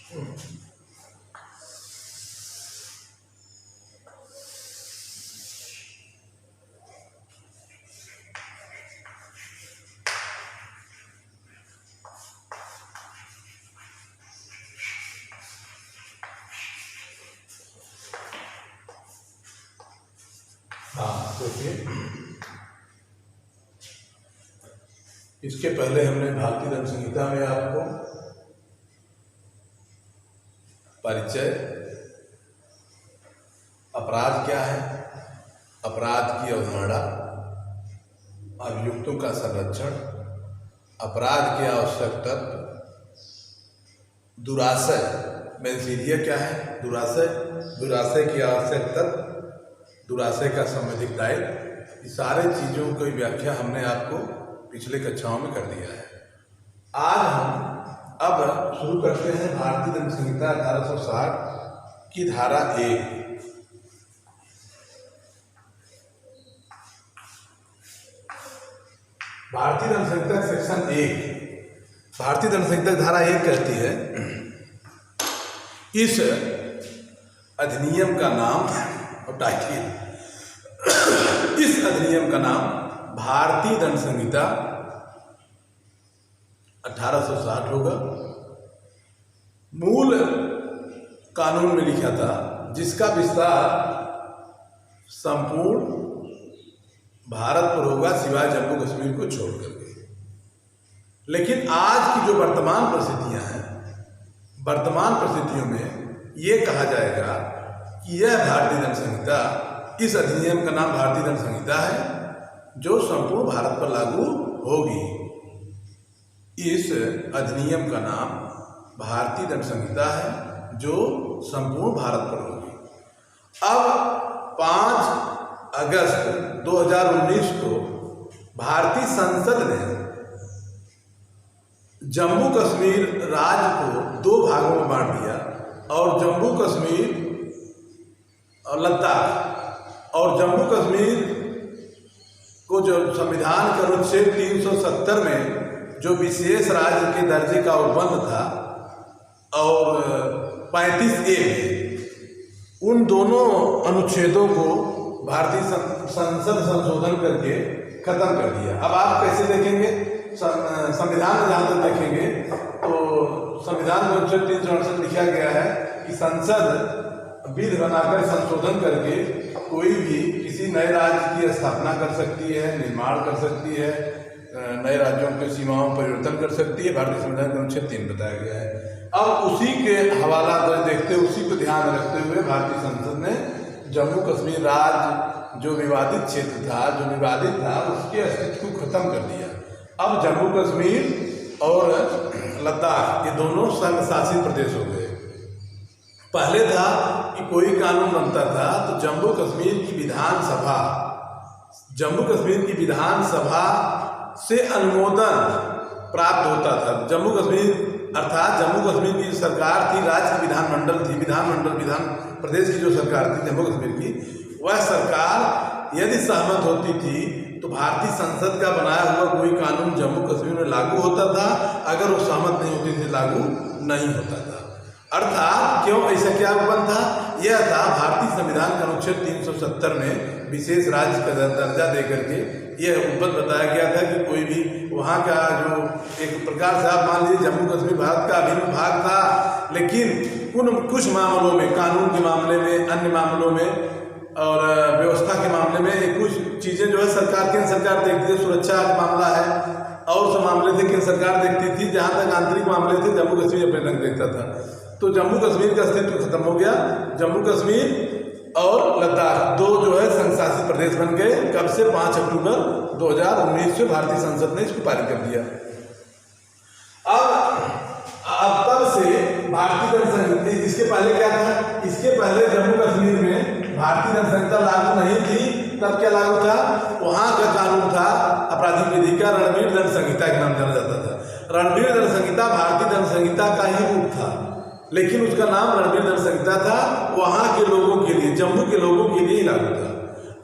देखिए, इसके पहले हमने भारतीय दंड संहिता में आपको परिचय, अपराध क्या है, अपराध की अवधारणा, अभियुक्तों का संरक्षण, अपराध के आवश्यक तत्व, दुराशय मेंसिलिया क्या है, दुराशय की आवश्यक तत्व, दुराशय का संवैधिक दायित्व, ये सारे चीज़ों की व्याख्या हमने आपको पिछले कक्षाओं में कर दिया है। आज हम अब शुरू करते हैं भारतीय दंड संहिता 1860 की धारा 1। भारतीय दंड संहिता सेक्शन 1, भारतीय दंड संहिता धारा 1 कहती है, इस अधिनियम का नाम और टाइटल, इस अधिनियम का नाम भारतीय दंड संहिता 1860 होगा। मूल कानून में लिखा था, जिसका विस्तार संपूर्ण भारत पर होगा सिवाय जम्मू कश्मीर को छोड़ करके। लेकिन आज की जो वर्तमान परिस्थितियां हैं, वर्तमान परिस्थितियों में ये कहा जाएगा कि यह भारतीय दंड संहिता, इस अधिनियम का नाम भारतीय दंड संहिता है जो संपूर्ण भारत पर लागू होगी। इस अधिनियम का नाम भारतीय दंड संहिता है जो संपूर्ण भारत पर होगी। अब 5 अगस्त 2019 को भारतीय संसद ने जम्मू कश्मीर राज्य को 2 भागों में बांट दिया और जम्मू कश्मीर और लद्दाख, और जम्मू कश्मीर को जो संविधान के अनुच्छेद 370 में जो विशेष राज्य के दर्जे का उपबंध था और 35A में, उन दोनों अनुच्छेदों को भारतीय संसद संशोधन करके खत्म कर दिया। अब आप कैसे देखेंगे, संविधान में जहाँ तक देखेंगे तो संविधान में अनुच्छेद 368 लिखा गया है कि संसद विधि बनाकर संशोधन करके कोई भी किसी नए राज्य की स्थापना कर सकती है, निर्माण कर सकती है, नए राज्यों की सीमाओं में परिवर्तन कर सकती है। भारतीय संविधान के अनुच्छेद 3 बताया गया है। अब उसी के हवाला देखते हुए, उसी को ध्यान में रखते हुए भारतीय संसद ने जम्मू कश्मीर राज्य जो विवादित क्षेत्र था, जो विवादित था, उसके अस्तित्व को खत्म कर दिया। अब जम्मू कश्मीर और लद्दाख ये दोनों संघ शासित प्रदेश हो गए। पहले था कि कोई कानून बनता था तो जम्मू कश्मीर की विधानसभा से अनुमोदन प्राप्त होता था। जम्मू कश्मीर अर्थात जम्मू कश्मीर की सरकार थी, राज्य की विधानमंडल थी, विधान प्रदेश की जो सरकार थी जम्मू कश्मीर की, वह सरकार यदि सहमत होती थी तो भारतीय संसद का बनाया हुआ कोई कानून जम्मू कश्मीर में लागू होता था। अगर वो सहमत नहीं होती थी, लागू नहीं होता था। अर्थात क्यों ऐसा क्या उपबंध था? यह था भारतीय संविधान का अनुच्छेद 370 में विशेष राज्य का दर्जा देकर के यह उपबंध बताया गया था कि कोई भी वहाँ का जो एक प्रकार से आप मान लीजिए जम्मू कश्मीर भारत का अभिन्न भाग था, लेकिन कुछ मामलों में, कानून के मामले में, अन्य मामलों में और व्यवस्था के मामले में कुछ चीज़ें जो है केंद्र सरकार देखती है। सुरक्षा का मामला है और सब मामले थे केंद्र सरकार देखती थी। जहाँ तक आंतरिक मामले थे जम्मू कश्मीर अपने ढंग देखता था। तो जम्मू कश्मीर का अस्तित्व खत्म हो गया। जम्मू कश्मीर और लद्दाख 2 जो है संघ शासित प्रदेश बन गए। कब से? 5 अक्टूबर 2019 से भारतीय संसद ने इसको पारित कर दिया। अब तब से भारतीय दंड संहिता, इसके पहले क्या था? इसके पहले जम्मू कश्मीर में भारतीय दंड संहिता लागू नहीं थी। तब क्या लागू था? वहाँ का कानून था आपराधिक विधि का, रणवीर दंड संहिता के नाम जाना जाता था। रणवीर दंड संहिता भारतीय दंड संहिता का ही रूप था, लेकिन उसका नाम रणवीर दंड संहिता था। वहाँ के लोगों के लिए, जम्मू के लोगों के लिए ही लागू था।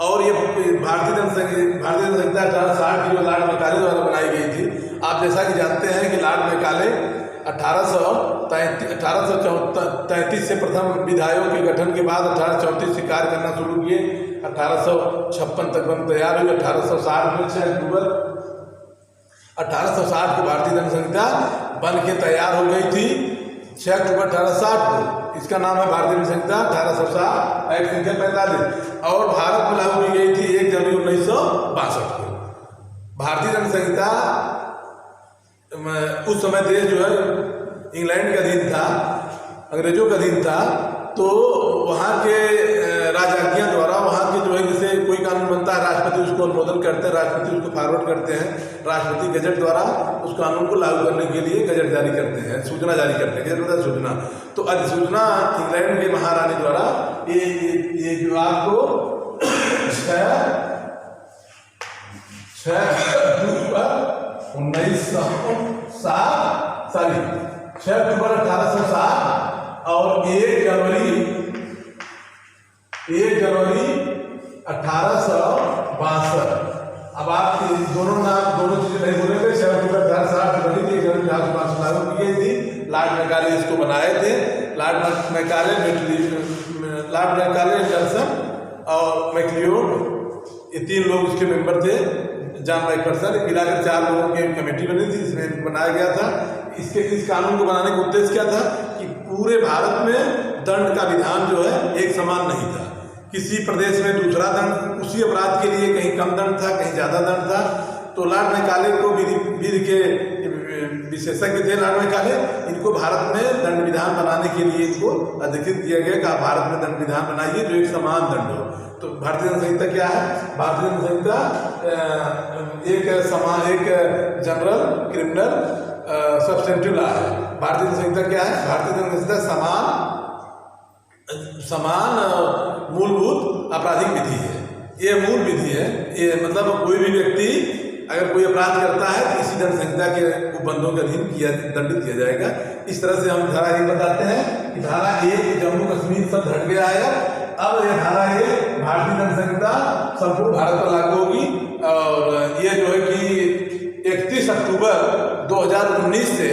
और ये भारतीय दंड संहिता 1860 की जो लॉर्ड मैकाले द्वारा बनाई गई थी। आप जैसा कि जानते हैं कि लॉर्ड मैकाले 1833 से प्रथम विधायकों के गठन के बाद 1834 से कार्य करना शुरू किए। 1856 तक बन तैयार हुई। 1860 में 6 अक्टूबर 1860 को भारतीय दंड संहिता बन के तैयार हो गई थी। 6 अक्टूबर 1860 को इसका नाम है भारतीय दंड संहिता 1860 एक्ट संख्या 45 और भारत में लागू की गई थी 1 जनवरी 1962 को। भारतीय दंड संहिता उस समय देश जो है इंग्लैंड का अधीन था, अंग्रेजों का अधीन था, तो वहाँ के राजाज्ञा द्वारा वहाँ के जो है जैसे कोई कानून बनता है राष्ट्रपति उसको अनुमोदन करते हैं, राष्ट्रपति उसको फॉरवर्ड करते हैं, राष्ट्रपति गजट द्वारा उस कानून को लागू करने के लिए गजट जारी करते हैं, सूचना जारी करते हैं, गजट होता है सूचना। तो अधिसूचना इंग्लैंड के महारानी द्वारा ये जो आपको 6 अक्टूबर 1860 और 1 जनवरी 1862। अब आप दोनों चीजें नहीं बोलेंगे। 6 अक्टूबर 1860 बनी थी, 1 जनवरी 1862 लागू की गई थी। लॉर्ड मैकाले इसको बनाए थे। लॉर्ड मैकाले, जॉनसन और मैक्लियोड, ये 3 लोग उसके मेंबर थे। जॉन मैकफर्सन मिलाकर 4 लोगों की कमेटी बनी थी, इसमें बनाया गया था। इस कानून को बनाने का उद्देश्य क्या था कि पूरे भारत में दंड का विधान जो है एक समान नहीं था। किसी प्रदेश में दूसरा दंड उसी अपराध के लिए कहीं कम दंड था, कहीं ज़्यादा दंड था। तो लॉर्ड मैकाले को विधि के विशेषज्ञ थे लॉर्ड मैकाले, इनको भारत में दंड विधान बनाने के लिए इनको अधिकृत किया गया कि आप भारत में दंड विधान बनाइए जो एक समान दंड हो। तो भारतीय दंड संहिता क्या है? भारतीय दंड संहिता एक जनरल क्रिमिनल सब्सटेंटिव लॉ है। भारतीय दंड संहिता क्या है? भारतीय दंड संहिता समान मूलभूत आपराधिक विधि है। ये मूल विधि है। ये मतलब कोई भी व्यक्ति अगर कोई अपराध करता है तो इसी दंड संहिता के उपबंधों के अधीन दंडित किया जाएगा। इस तरह से हम धारा 1 बताते हैं कि धारा 1 जम्मू कश्मीर सब हट गया है। अब यह धारा 1 भारतीय दंड संहिता संपूर्ण भारत पर लागू होगी और ये जो है कि 31 अक्टूबर 2019 से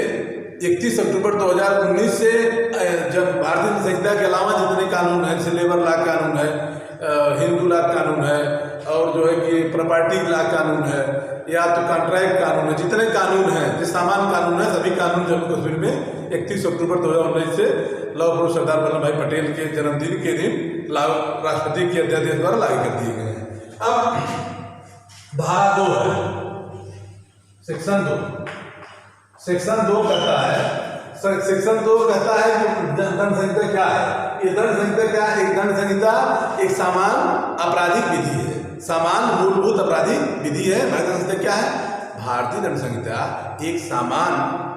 जब भारतीय संहिता के अलावा जितने कानून हैं, जैसे लेबर लॉ कानून है, हिंदू लॉ कानून है और जो है कि प्रॉपर्टी लॉ कानून है या तो कॉन्ट्रैक्ट कानून है, जितने कानून हैं जो सामान्य कानून है सभी कानून जम्मू कश्मीर में 31 अक्टूबर 2019 से लौह पुरुष सरदार वल्लभ भाई पटेल के जन्मदिन के दिन राष्ट्रपति के अध्यादेश द्वारा लागू कर दिए गए हैं। अब धारा 2 है, सेक्शन 2 कहता है कि दंड संहिता क्या है? ये दंड संहिता क्या है? एक दंड संहिता एक समान आपराधिक विधि है, समान मूलभूत आपराधिक विधि है। भारतीय दंड संहिता क्या है? भारतीय दंड संहिता एक समान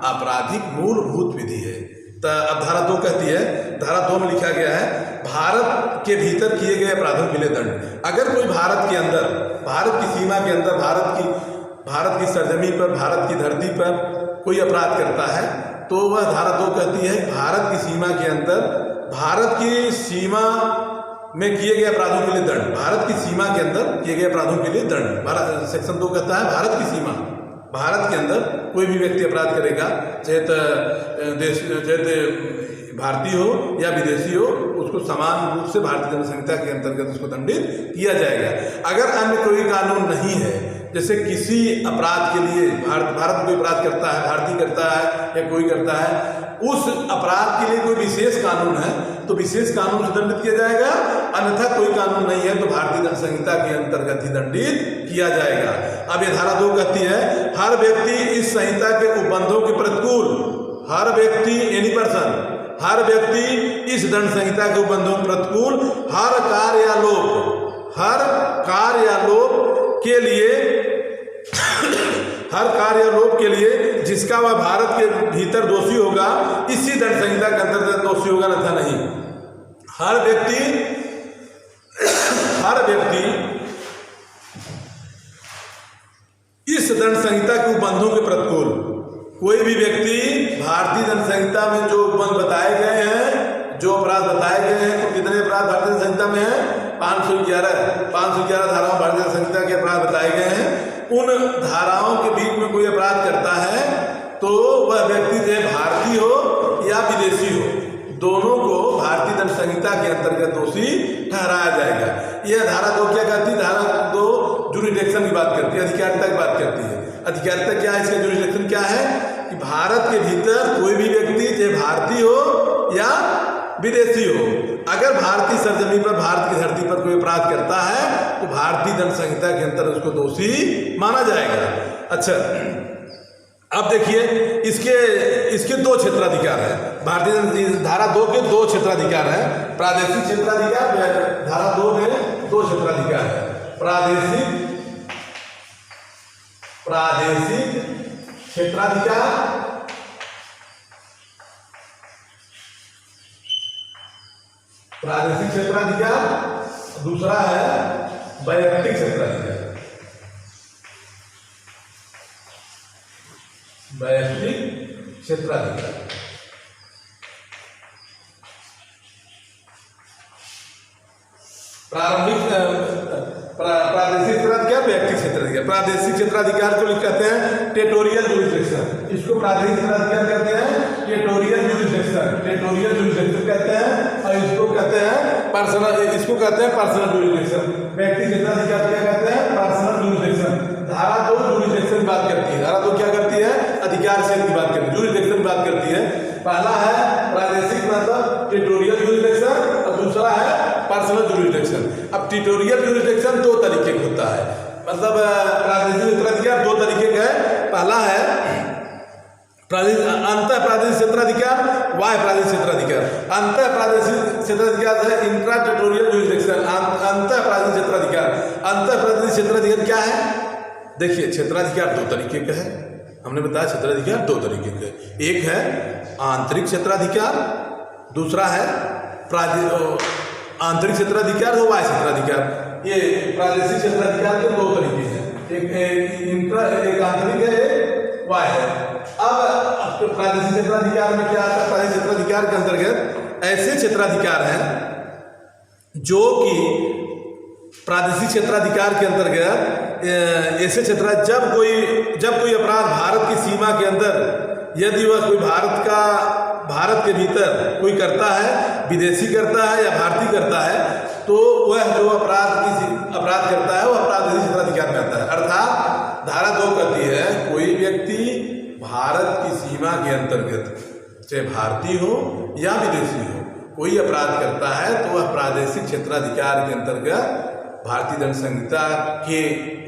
आपराधिक मूलभूत विधि है। तो अब धारा 2 कहती है, धारा 2 में लिखा गया है भारत के भीतर किए गए अपराधों के लिए दंड। अगर कोई भारत के अंदर, भारत की सीमा के अंदर, भारत की सरजमी पर, भारत की धरती पर कोई अपराध करता है तो वह धारा 2 कहती है भारत की सीमा के अंदर, भारत की सीमा में किए गए अपराधों के लिए दंड। भारत की सीमा के अंदर किए गए अपराधों के लिए दंड। सेक्शन 2 कहता है भारत की सीमा, भारत के अंदर कोई भी व्यक्ति अपराध करेगा, चाहे भारतीय हो या विदेशी हो, उसको समान रूप से भारतीय दंड संहिता के अंतर्गत उसको दंडित किया जाएगा। अगर अन्य कोई कानून नहीं है, जैसे किसी अपराध के लिए भारत कोई अपराध करता है, भारतीय करता है या कोई करता है, उस अपराध के लिए कोई विशेष कानून है तो विशेष कानून से दंडित किया जाएगा, अन्यथा कोई कानून नहीं है तो भारतीय दंड संहिता के अंतर्गत ही दंडित किया जाएगा। अब ये धारा 2 कहती है हर व्यक्ति इस संहिता के उपबंधों के प्रतिकूल, हर व्यक्ति एनी पर्सन, हर व्यक्ति इस दंड संहिता के उपबंधों के प्रतिकूल हर कार्य या लोप के लिए जिसका वह भारत के भीतर दोषी होगा, इसी दंड संहिता के अंतर्गत दोषी होगा, अन्यथा नहीं। हर व्यक्ति इस दंड संहिता के उपबंधों के प्रतिकूल, कोई भी व्यक्ति भारतीय दंड संहिता में जो उपबंध बताए गए हैं, जो अपराध बताए गए हैं, तो कितने अपराध भारतीय दंड संहिता में है? 511 धाराओं भारतीय दंड संहिता के अपराध बताए गए हैं। उन धाराओं के बीच में कोई अपराध करता है तो वह व्यक्ति जो भारतीय विदेशी हो, दोनों को भारतीय दंड संहिता के अंतर्गत दोषी ठहराया जाएगा। यह धारा 2 क्या कहती है? धारा 2 जुरिडिक्शन की बात करती है, अधिकारिता की बात करती है। अधिकारिता क्या है? इसका जुरिडिक्शन क्या है कि भारत के भीतर कोई भी व्यक्ति चाहे भारतीय हो या विदेशी हो, अगर भारतीय सरजमी पर, भारत की धरती पर कोई अपराध करता है तो भारतीय दंड संहिता के अंतर उसको दोषी माना जाएगा। अच्छा, अब देखिए इसके 2 क्षेत्राधिकार है। भारतीय धारा 2 के 2 क्षेत्राधिकार है। प्रादेशिक क्षेत्राधिकार, धारा 2 में 2 क्षेत्राधिकार है। प्रादेशिक क्षेत्राधिकार, प्रादेशिक क्षेत्राधिकार, दूसरा है वैयक्तिक क्षेत्राधिकार। वैयक्तिक क्षेत्राधिकार, प्रादेशिक क्षेत्राधिकार, वैयक्तिक क्षेत्राधिकार। प्रादेशिक क्षेत्राधिकार को कहते हैं टेरिटोरियल जुरिसडिक्शन, इसको प्रादेशिक क्षेत्राधिकार कहते हैं टेरिटोरियल जुरिसडिक्शन, टेरिटोरियल जुरिसडिक्शन कहते हैं, और इसको कहते हैं पर्सनल, इसको कहते हैं पर्सनल जुरिसडिक्शन। व्यक्तिगत क्षेत्राधिकार क्या कहते हैं? Personal jurisdiction. धारा 2 जुरिसडिक्शन की बात करती है। धारा 2 क्या करती है? अधिकार क्षेत्र की बात करती है, जुरिसडिक्शन की बात करती है। पहला है प्रादेशिक मतलब टेरिटोरियल जुरिसडिक्शन, और दूसरा है पर्सनल जुरिसडिक्शन। अब टेरिटोरियल जुरिसडिक्शन 2 तरीके का होता है, मतलब प्रादेशिक क्षेत्राधिकार 2 तरीके का है। पहला है अंतः प्रादेशिक क्षेत्राधिकार, वाह्य प्रादेशिक क्षेत्राधिकार। अंतः प्रादेशिक क्षेत्राधिकार है इंट्रा टेरिटोरियल जुरिसडिक्शन, अंतः प्रादेशिक क्षेत्राधिकार। अंतः प्रादेशिक क्षेत्राधिकार क्या है? देखिए, क्षेत्राधिकार 2 तरीके का है, हमने बताया क्षेत्राधिकार 2 तरीके का है। एक है आंतरिक क्षेत्राधिकार, दूसरा है आंतरिक क्षेत्राधिकार और वाह्य क्षेत्राधिकार। ये प्रादेशिक क्षेत्राधिकार के 2 तरीके हैं, एक आंतरिक है, एक वाह्य है। अब प्रादेशिक क्षेत्राधिकार में क्या आता है? प्रादेशिक क्षेत्राधिकार के अंतर्गत ऐसे क्षेत्राधिकार हैं जो कि प्रादेशिक क्षेत्राधिकार के अंतर्गत ऐसे क्षेत्र, जब कोई अपराध भारत की सीमा के अंदर, यदि वह कोई भारत के भीतर कोई करता है, विदेशी करता है या भारतीय करता है, तो वह जो अपराध करता है वह प्रादेशिक क्षेत्राधिकार में आता है। अर्थात धारा 2 कहती है कोई व्यक्ति भारत की सीमा के अंतर्गत, चाहे भारतीय हो या विदेशी हो, कोई अपराध करता है तो वह प्रादेशिक क्षेत्राधिकार के अंतर्गत भारतीय दंड संहिता के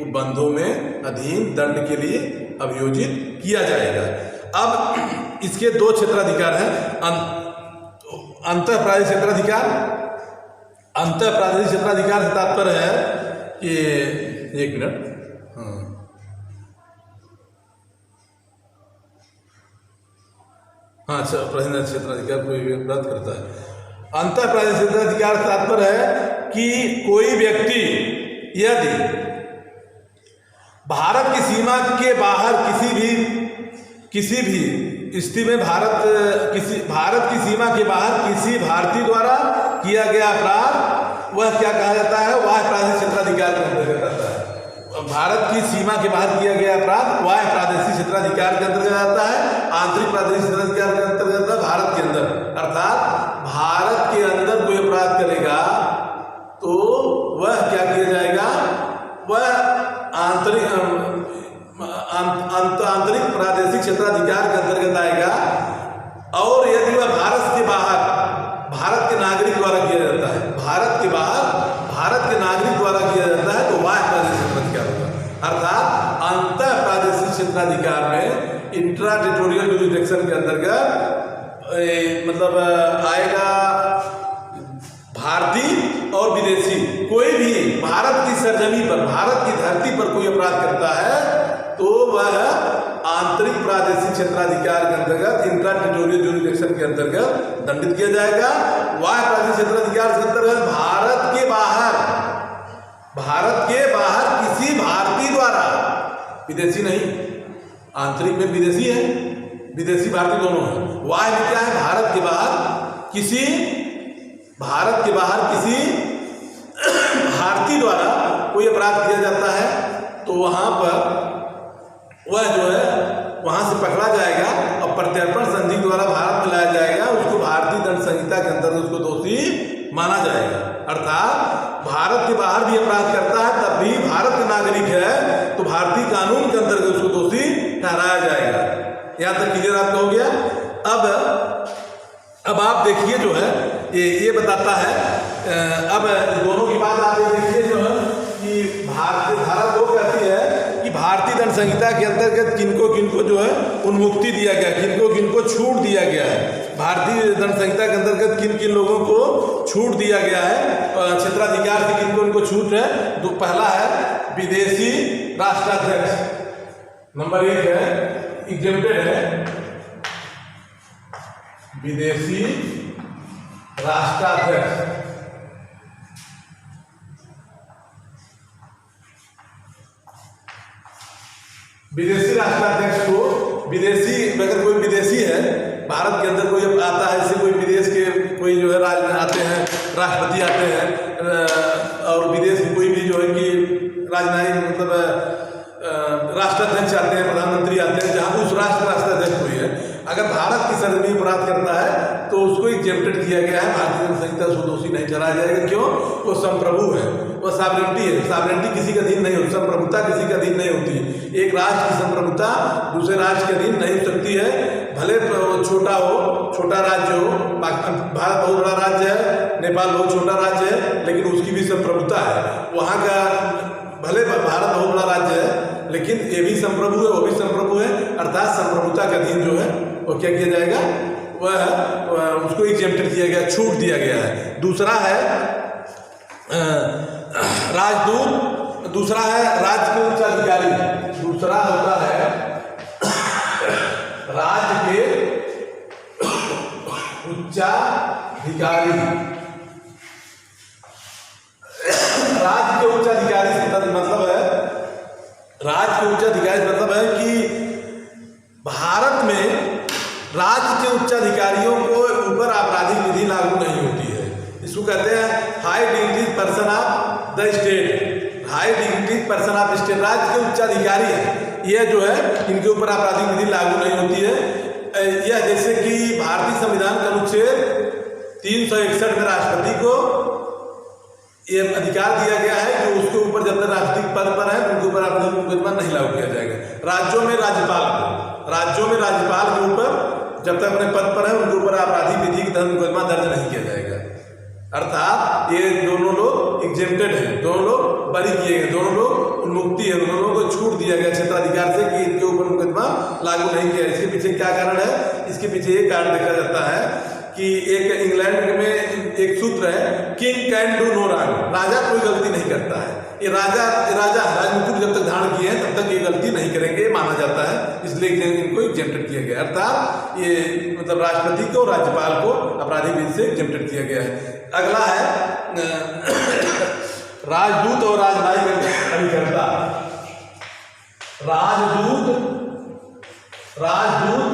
उपबंधों में अधीन दंड के लिए अभियोजित किया जाएगा। अब इसके 2 क्षेत्राधिकार हैं। अंतः प्रादेशिक क्षेत्राधिकार, अंतः प्रादेशिक क्षेत्राधिकार से तात्पर्य है कि, एक मिनट, हाँ, प्रादेशिक क्षेत्राधिकार कोई बात करता है। अंतः प्रादेशिक क्षेत्राधिकार से तात्पर्य है कि कोई व्यक्ति यदि भारत की सीमा के बाहर किसी भी स्थिति में भारत की सीमा के बाहर किसी भारतीय द्वारा किया गया अपराध, वह क्या कहा जाता है? वाह्य प्रादेशिक क्षेत्राधिकार के अंतर्गत आता है। भारत की सीमा के बाहर किया गया अपराध वाह्य प्रादेशिक क्षेत्राधिकार के अंतर्गत आता है। आंतरिक प्रादेशिक क्षेत्राधिकार के अंतर्गत भारत के अंदर, अर्थात भारत के अंदर कोई अपराध करेगा तो वह क्या किया जाएगा? वह आंतरिक प्रादेशिक क्षेत्राधिकार के अंतर्गत आएगा। और यदि वह भारत के बाहर भारत के नागरिक द्वारा किया जाता है, भारत के बाहर भारत के नागरिक द्वारा किया जाता है तो वाह्य प्रादेशिक क्षेत्राधिकार होगा। अर्थात अंतः प्रादेशिक क्षेत्राधिकार में इंट्रा टेरिटोरियल जुरिसडिक्शन के अंतर्गत मतलब आएगा भारतीय और विदेशी। कोई भी भारत की सरजमी पर, भारत की धरती पर कोई अपराध करता है तो वह आंतरिक प्रादेशिक क्षेत्राधिकार के अंतर्गत, इंट्रा टेरिटोरियल जुरिसडिक्शन के अंतर्गत दंडित किया जाएगा। वाह्य प्रादेशिक क्षेत्राधिकार के अंतर्गत भारत के बाहर किसी भारतीय द्वारा, विदेशी नहीं, आंतरिक में विदेशी है, विदेशी भारतीय दोनों है। वाह्य में क्या है? भारत के बाहर किसी भारतीय द्वारा कोई अपराध किया जाता है तो वहां पर वह जो है वहां से पकड़ा जाएगा और प्रत्यर्पण संधि द्वारा भारत में लाया जाएगा, उसको संहिता के अंतर्गत उसको दोषी माना जाएगा। अर्थात भारत के बाहर भी अपराध करता है तब भी भारत का नागरिक है तो भारतीय कानून के अंतर्गत उसको दोषी ठहराया जाएगा। यहाँ तक क्लियर आपका हो गया। अब आप देखिए जो है ये बताता है, अब दोनों की बात आप देखिए जो है कि भारतीय धारा 2 कहती है कि भारतीय दंड संहिता के अंतर्गत किनको किनको जो है उन्मुक्ति दिया गया, किनको किनको छूट दिया गया है। भारतीय दंड संहिता के अंतर्गत किन किन लोगों को छूट दिया गया है, क्षेत्राधिकार से किनको इनको छूट है। तो पहला है विदेशी राष्ट्राध्यक्ष, नंबर 1 है एग्जेम्प्टेड है विदेशी राष्ट्राध्यक्ष। विदेशी राष्ट्राध्यक्ष को, विदेशी अगर कोई विदेशी है भारत के अंदर कोई आता है, जैसे कोई विदेश के कोई जो है राज आते हैं, राष्ट्रपति आते हैं और विदेश में कोई भी जो है कि राजनयिक मतलब राष्ट्राध्यक्ष आते हैं, प्रधानमंत्री आते हैं, जहाँ उस राष्ट्राध्यक्ष कोई है अगर भारत की सरजमी अपराध करता है तो उसको एग्जेम्प्टेड किया गया है, भारतीय दंड संहिता से दोषी नहीं ठहराया जाएगा। क्यों? वो संप्रभु है, वो सॉवरेंटी है, सॉवरेंटी किसी का अधीन नहीं होती, संप्रभुता किसी का अधीन नहीं होती। एक राष्ट्र की संप्रभुता दूसरे राष्ट्र के अधीन नहीं हो सकती है, भले छोटा हो, छोटा राज्य हो। भारत बहुत बड़ा राज्य है, नेपाल बहुत छोटा राज्य है, लेकिन उसकी भी संप्रभुता है। वहाँ का भले भारत बहुत बड़ा राज्य है लेकिन ये भी संप्रभु है, वो भी संप्रभु है, अर्थात संप्रभुता के अधीन जो है वो क्या किया जाएगा, वह उसको एग्जेम्प्टेड किया गया, छूट दिया गया है। दूसरा है राजदूत, दूसरा है राज्य के उच्च अधिकारी, दूसरा होता है राज्य के उच्चाधिकारी। राज्य के उच्चाधिकारी मतलब है, राज्य के उच्चाधिकारी मतलब है कि भारत में राज्य के उच्चाधिकारियों को ऊपर आपराधिक विधि लागू नहीं होती है। इसको कहते हैं high dignity person of the state, high dignity person of state. राज्य के उच्चाधिकारी है, यह जो है इनके ऊपर आपराधिक विधि लागू नहीं होती है। यह जैसे कि भारतीय संविधान का अनुच्छेद 361 में राष्ट्रपति को ये अधिकार दिया गया है कि उसके ऊपर जब तक राष्ट्रपति पद पर है उनके ऊपर आपराधिक मुकदमा नहीं लागू किया जाएगा। राज्यों में राज्यपाल के ऊपर जब तक अपने पद पर है उनके ऊपर आपराधिक विधि के तहत मुकदमा दर्ज नहीं किया जाएगा। अर्थात ये दोनों लोग एग्जेम्प्टेड हैं, दोनों लोग बरी किए गए, दोनों लोग उन्मुक्ति है, दोनों को छूट दिया गया क्षेत्राधिकार से कि इनके ऊपर मुकदमा लागू नहीं किया। इसके पीछे क्या कारण है? इसके पीछे ये कारण देखा जाता है कि एक इंग्लैंड में एक सूत्र है, king can do no wrong, राजा कोई गलती नहीं करता है। ये राजमुकुट जब तक धारण किए हैं तब तक ये गलती नहीं करेंगे माना जाता है, इसलिए इनको एग्जेम्प्टेड किया गया। अर्थात ये मतलब राष्ट्रपति को, राज्यपाल को आपराधिक विधि से एग्जेम्प्टेड किया गया है। अगला है राजदूत और राजनयिक अभिकर्ता। राजदूत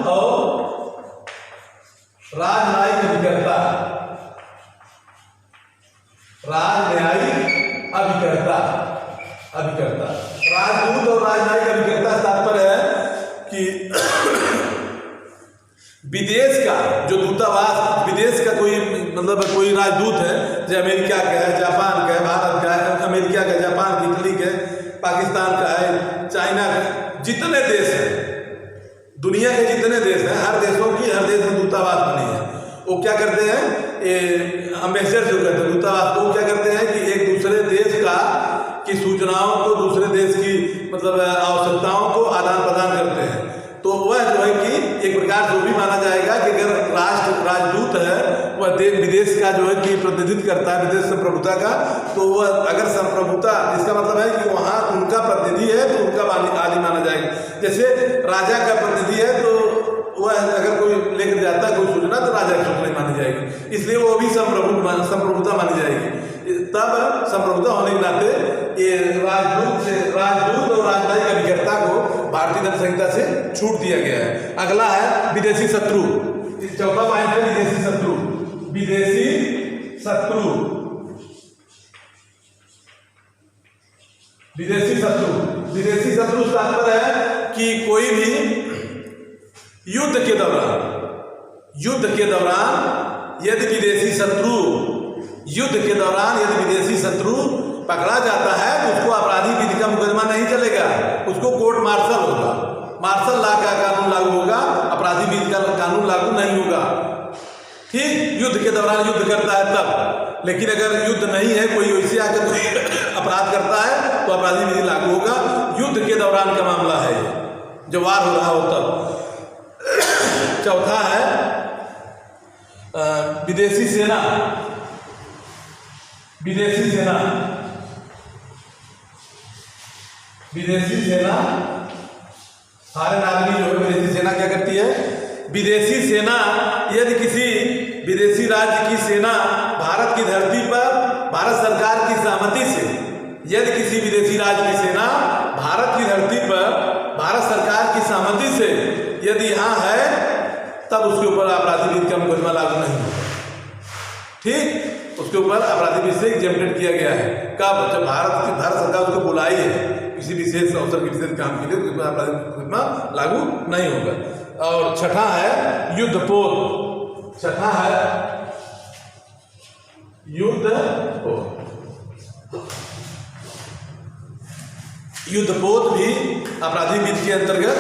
और राजनयिक अभिकर्ता, राजनयिक अभिकर्ता। राजदूत और राजनयिक अभिकर्ता तात्पर्य है कि विदेश का जो दूतावास, विदेश का कोई मतलब कोई राजदूत है, जो अमेरिका का है, जापान का है, भारत का है, अमेरिका का, जापान का, इटली का, पाकिस्तान का है, चाइना का, जितने देश हैं दुनिया के जितने देश हैं, हर देश में दूतावास बनी है। वो क्या करते हैं, एम्बेसडर जो कहते हैं दूतावास, तो क्या करते हैं कि एक दूसरे देश की सूचनाओं को, दूसरे देश की मतलब आवश्यकताओं को आदान प्रदान करते हैं। तो वह जो है कि एक प्रकार से वो भी माना जाएगा कि अगर राजदूत है वह विदेश का जो है कि प्रतिनिधित्व करता है, विदेश संप्रभुता का, तो वह अगर संप्रभुता, इसका मतलब है कि वहाँ उनका प्रतिनिधि है तो उनका आदि माना जाएगा। जैसे राजा का प्रतिनिधि है तो वह अगर कोई लेकर जाता है कोई सूचना तो राजा की सूचना मानी जाएगी, इसलिए वो भी संप्रभुता मानी जाएगी। तब संप्रभुता होने के नाते ये राजदूत और राजनयिक अभिकर्ता को भारतीय दंड संहिता से छूट दिया गया है। अगला है विदेशी शत्रु। चौथा पॉइंट है विदेशी शत्रु। विदेशी शत्रु तात्पर्य है कि कोई भी युद्ध के दौरान यदि विदेशी शत्रु युद्ध के दौरान यदि विदेशी शत्रु पकड़ा जाता है तो उसको अपराधी विधि का मुकदमा नहीं चलेगा, उसको कोर्ट मार्शल होगा, मार्शल लॉ का कानून लागू होगा, अपराधी विधि का कानून लागू नहीं होगा। ठीक, युद्ध के दौरान युद्ध करता है तब। लेकिन अगर युद्ध नहीं है, कोई वैसे आकर कोई अपराध करता है तो अपराधी विधि लागू होगा। युद्ध के दौरान का मामला है, जब वार हो रहा हो तब। चौथा है विदेशी सेना। विदेशी सेना, विदेशी सेना सारे नागरिक जो है विदेशी सेना क्या करती है? विदेशी सेना यदि किसी विदेशी राज्य की सेना भारत की धरती पर भारत सरकार की सहमति से, यदि किसी विदेशी राज्य की सेना भारत की धरती पर भारत सरकार की सहमति से यदि यहाँ है, तब उसके ऊपर अपराधी विधि का मुकदमा लागू नहीं होगा। ठीक, उसके ऊपर अपराधी विधि से एग्जेम्प्टेड किया गया है। कब? जब भारत सरकार उसको बुलाई है किसी विशेष अवसर के विशेष काम के लिए, उसके ऊपर अपराधी मुकदमा लागू नहीं होगा। और छठा है युद्धपोत। छठा है युद्धपोत। युद्धपोत भी अपराधी विधि के अंतर्गत